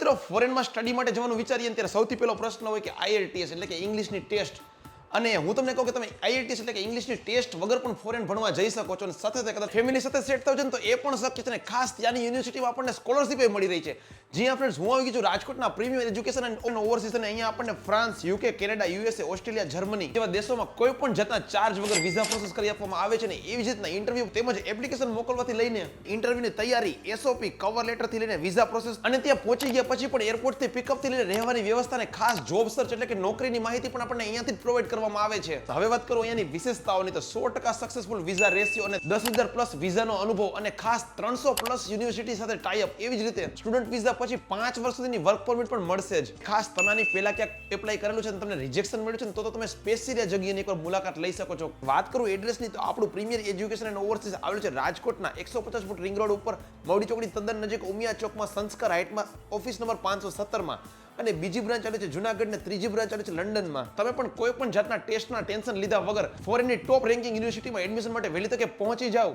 મિત્રો ફોરેનમાં સ્ટડી માટે જવાનું વિચારીએ ત્યારે સૌથી પહેલો પ્રશ્ન હોય કે IELTS એટલે કે ઇંગ્લિશની ટેસ્ટ. અને હું તમને કહું કે તમે IELTS એટલે કે ઇંગ્લિશની ટેસ્ટ વગર પણ ફોરેન ભણવા જઈ શકો છો અને સાથે કદાચ ફેમિલી સાથે સેટ થાવ છો ને તો એ પણ શક્ય છે. અને ખાસ ત્યાંની યુનિવર્સિટીમાં આપણને સ્કોલરશિપ મળી રહી છે. જી હા ફ્રેન્ડ્સ, હું આવી ગયો છું રાજકોટના પ્રીમિયર એજ્યુકેશન એન્ડ ઓવરસીઝ અને અહીંયા આપણને France, UK, Canada, USA, Australia, Germany જેવા દેશોમાં કોઈ પણ જાતના ચાર્જ વગર વિઝા પ્રોસેસ કરી આપવામાં આવે છે. ને એવી જ રીતના ઇન્ટરવ્યુ તેમજ એપ્લિકેશન મોકલવાથી લઈને ઇન્ટરવ્યુની તૈયારી, SOP, કવર લેટરથી લઈને વિઝા પ્રોસેસ અને ત્યાં પહોંચી ગયા પછી પણ એરપોર્ટથી પિકઅપથી લઈને રહેવાની વ્યવસ્થા અને ખાસ જોબ સર્ચ એટલે કે નોકરીની માહિતી પણ આપણને અહીંયાથી જ પ્રોવાઈડ કરવામાં આવે છે. હવે વાત કરું અહીંયાની વિશેષતાઓની તો 100% સક્સેસફુલ વિઝા રેશિયો અને 10,000 પ્લસ વિઝાનો અનુભવ અને ખાસ 300 પ્લસ યુનિવર્સિટી સાથે ટાઈઅપ. એવી જ રીતે સ્ટુડન્ટ વિઝા પછી 5 વર્ષ સુધીની વર્ક પરમિટ પણ મળશે જ. ખાસ તમે આની પહેલા ક્યાંક એપ્લાય કરેલું છે અને તમને રિજેક્શન મળ્યું છે ને તો તમે સ્પેશિયલ આ જગ્યાની એકવાર મુલાકાત લઈ શકો છો. વાત કરું એડ્રેસની તો આપણું પ્રીમિયર એજ્યુકેશન એન્ડ ઓવરસીઝ આવેલું છે રાજકોટના 150 ફૂટ રિંગ રોડ ઉપર મવડી ચોકડી તદ્દન નજીક ઉમિયા ચોકમાં સંસ્કાર હાઇટમાં ઓફિસ નંબર 517માં. અને બીજી બ્રાન્ચ ચાલે છે જુનાગઢ ને ત્રીજી બ્રાન્ચ ચાલે છે લંડનમાં. તમે પણ કોઈ પણ જાતના ટેસ્ટના ટેન્શન લીધા વગર ફોરેનની ટોપ રેન્કિંગ યુનિવર્સિટીમાં એડમિશન માટે વહેલી તકે પહોંચી જાઓ.